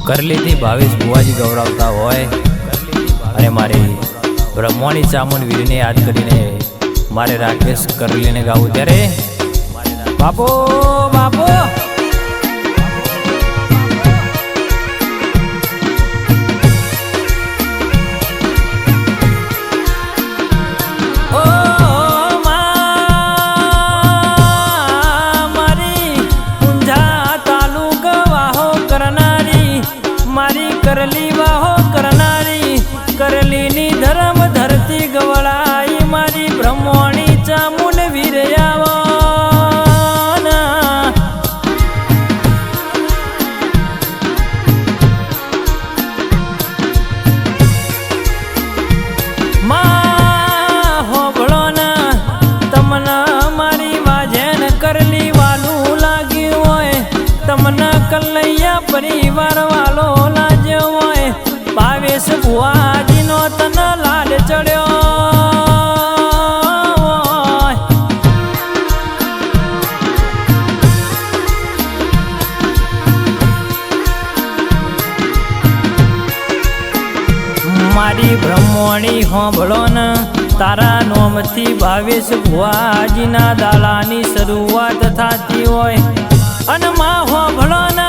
કરલીથી ભાવેશ ભુવાજી ગૌરવતા હોય અને મારી બ્રહ્મણી ચામુંડ વીરને યાદ કરીને મારે રાકેશ કરલીને ગાવું ત્યારે બાપો બાપો करली वाहो करनारी करलीनी धर्म धरती गवळाई मारी ब्रह्मणी चामुंड वीरयावाना मा होबळोना तमना मारी वाजेन करली वालू लागी होय तमना कल्लैया परिवार वालो भावेश भुवाजी नो तन लाल चढ़ो मारी ब्रह्मणी होंभळो न तारा नोमथी भावेश भुवाजी ना दालानी शुरुआत थाती होय अन मा होंभळो न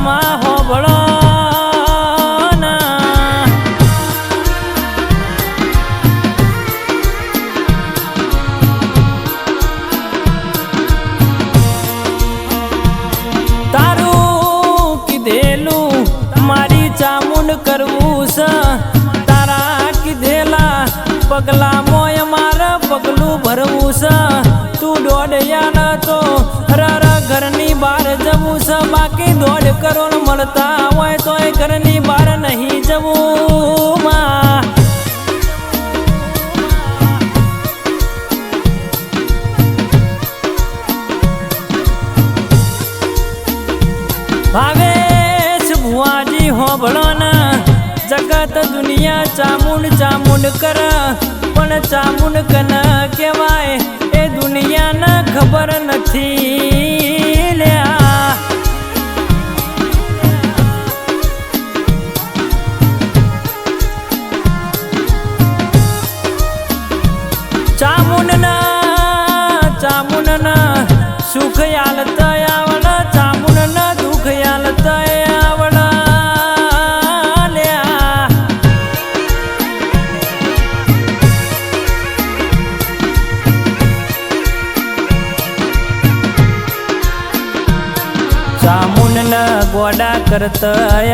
मा होंभळो चामुंड करवूस तारा कीधेला पगला मोय मार पगलू भरवूस तू डोडया न तो रर घरनी बार जवूस बाकी 1.5 करोड़ मळता होय तोय घरनी बार नहीं जवू मा भावेश भुवाजी होबळो न जगत दुनिया चामुंड चामुंड कर पण चामुंड कन केवाय ए दुनिया न खबर नथी ल्या चामुंड न सुख यालत आवड चामुंड न दुख यालत आवड चामुंड न गोडा करत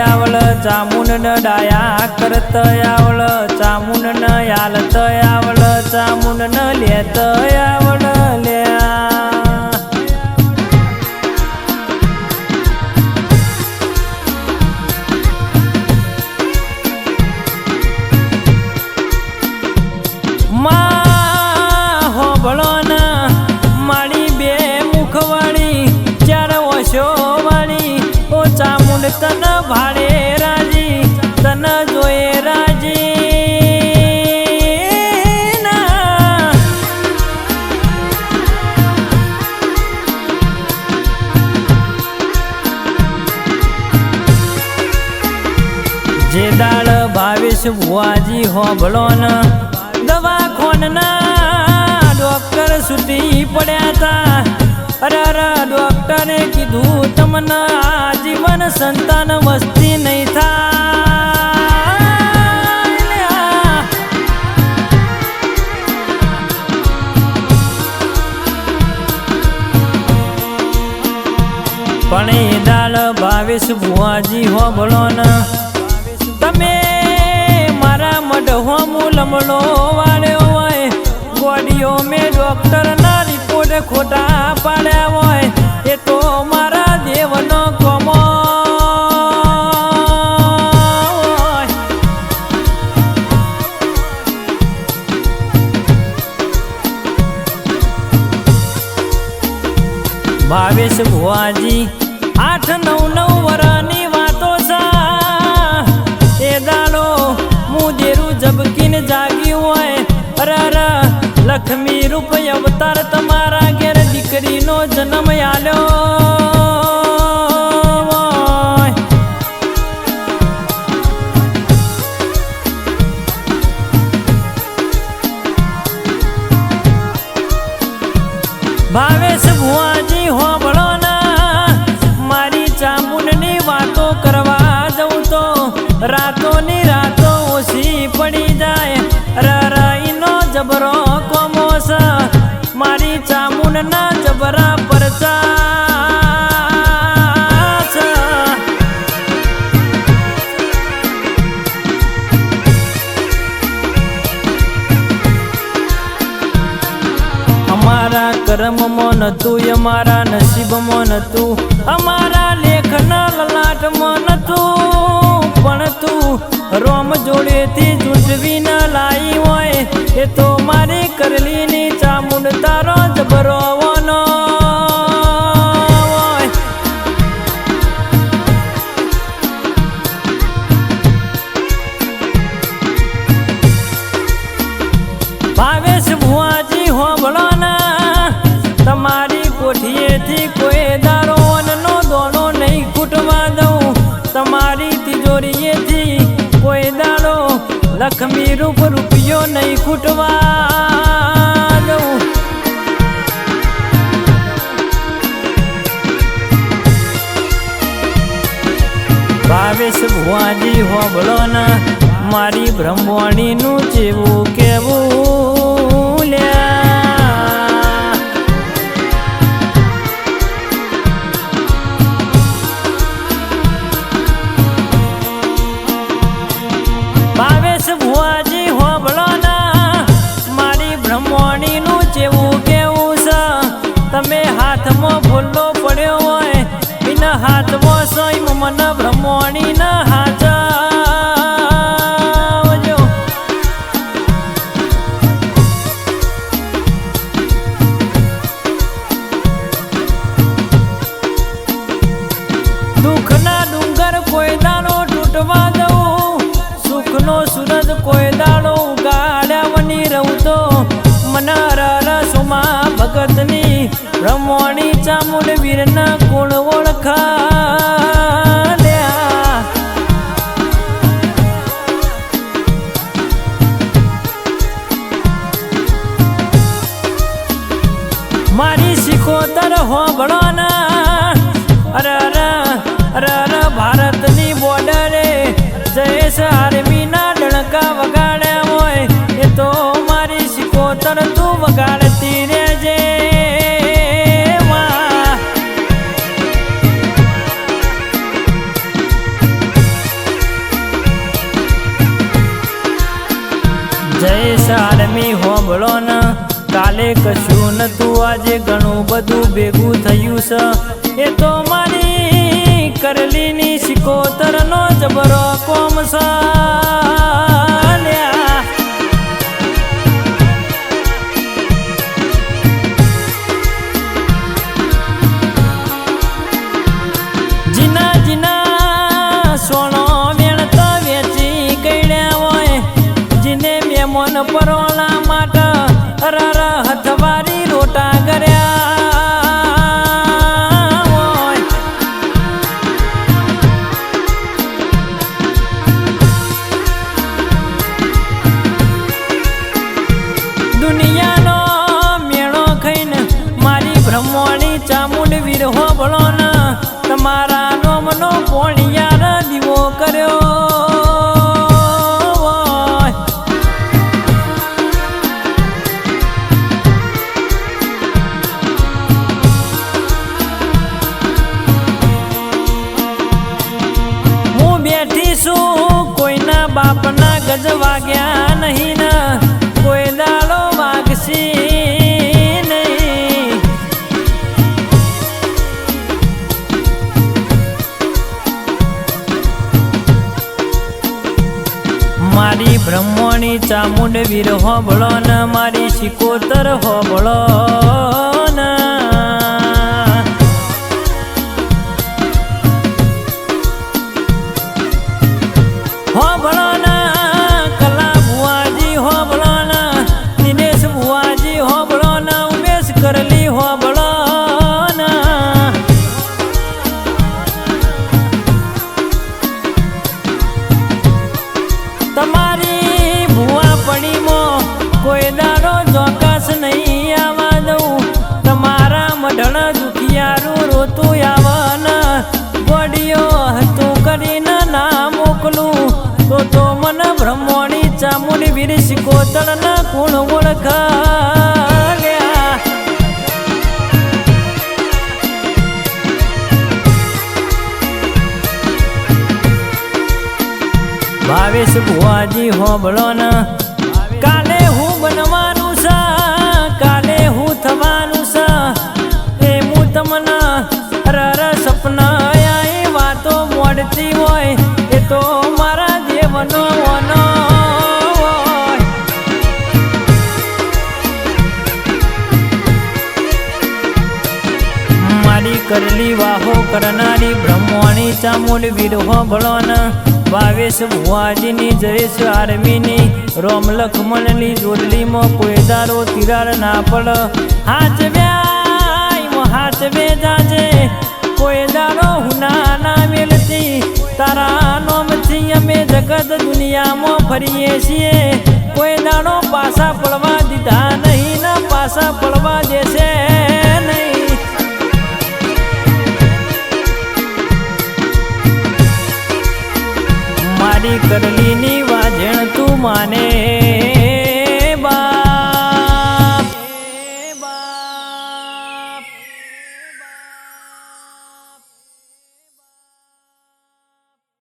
आवळ चामुंड न डाया करत आवळ चामुंड न यालत आवळ चामुंड न लेत आवळ ल्या मा होबळो न माडी बे मुखवाडी 4 वशोवाडी ओ चामुंड तन भाडे राजी तन जोये राजी ना जे दाळ भावेश भुवाजी होबळो न दवाखाना डॉक्टर सुटी पड्या था अरे डॉक्टरे कीधु तमना जीवन संतान वस्ती नहीं था पण ए दाळ भावेश भुवाजी होबळो न तमे मारा मड होमू लमड़ो वाळ्यो होय गोडियो में डॉक्टर ना रिपोर्ट खोटा पाड्या होय ए तो मारा देवनो कोमो भावेश भुवाजी 8-9 वरानी वातो सा ए दालो मुदेरू जबकीन जागी होय अरे लक्ष्मी रूप अवतार तमारा घेर दीकरी नो जन्म आलो ચામુંડની વાતો કરવા જવું તો રાતોની રાતો ઓછી પડી જાય. રરાઈનો જબરો કોમોસ મારી ચામુંડના જબરા પરચા છે. અમારા કર્મમાં નતું, અમારા નસીબમાં નતું, અમારા લેખના લલાટમાં નતું, પણ તું રોમ જોડેથી જૂટવી ન લાઈ હોય એ તો મારી કરલીની ચામુંડ તારો જબરો વાનો હોય. ભાવેશ ભુવાજી હોબળો ના, તમારી કોઠીએથી કોઈ દારો અન્નનો દોણો નહીં ખૂટવા દઉં. તમારી તિજોરીએથી કોઈ દાડો લક્ષ્મી રૂપ રૂપિયો નહીં ખૂટવા દઉં. ભાવેશ ભુવાજી હોબળો ના, મારી બ્રહ્મવાણીનું જેવું કેવું લ્યા. ભાવેશ ભુવાજી હોબળો ના, મારી બ્રહ્મવાણીનું જેવું કેવું છે. તમે હાથમાં ભૂલો પડ્યો હોય એના હાથમાં સોય મને બ્રહ્મવાણી ના હાથ કોઈ દાડો તૂટવા દઉં, સુખનો સૂરજ કોઈ દાડો ઉગાડ્યાવની રહું તો મને રસોમાં ભગતની બ્રહ્મવાણી ચામુંડ વીરના ગુણ ઓળખાડ્યા. મારી સિકોતર હોબળો ના, અર ભારતની બોર્ડરે જયેશ આર્મીના ડણકા વગાડ્યા હોય એ તો મારી સિકોતર તું વગાડતી રહેજે. જયેશ આર્મી હોબળો ને, કાલે કશું નતું આજે ઘણું બધું ભેગું થયું છે. એ તો મારી કરલીની સિકોતરનો જબરો કોમ છે લ્યા. જીના જીના સોનો વેણતા વેચી ગયડ્યા હોય, જીને મેમોન પરોણા માટે હથવારી રોટા કર્યા હોય. દુનિયાનો મેળો ખાઈને મારી બ્રહ્મવાણી ચામુંડ વીર હોબળો ના, તમારા નોમનો પોણિયાર દીવો કર્યો. કોઈના બાપના ગજ વાગ્યા નહીં ને કોઈ દાડો વાગશી નહીં. મારી બ્રહ્મવાણી ચામુંડ વીર હોબળો ને, મારી સિકોતર હોબળો ને. હોબળો ના કલા ભુવાજી હોબળો ના, દિનેશ ભુવાજી હોબળો ના, ઉમેશ કરલી હોબળો ના. તમારી ભુવા પડીમાં કોઈ દાડો ચોક્કસ નહીં આવવા દઉં. તમારા મઢણ દુખિયારું રોતું આવન વીર સિકોતરના કુણ ઓળખાલ્યા ભાવેશ ભુવાજી હોબળો ન કાલે હું બનવાનું છે કાલે હું થવાનું છે એ હું તમને રર સપના એ વાતો મોડતી હોય એ તો મારા દેવનો વનો હોય મારી કરલી વાહો કરનારી બ્રહ્મણી ચામુંડ વીર હોબળો ન ભાવેશ ભુવાજીની જયેશ આર્મીની રોમ લખમણની જોડલીમાં કોઈ દારો તિરાડ ના પડ હાચવે જાજે કોઈ દાડો હુના ના મેલતી તારા નોમથી અમે જગત દુનિયામાં ફરીએ છીએ કોઈ દાડો પાસા પડવા દીધા નહીં ના પાસા પડવા દેશે નહીં મારી કરલીની વાજણ તું માને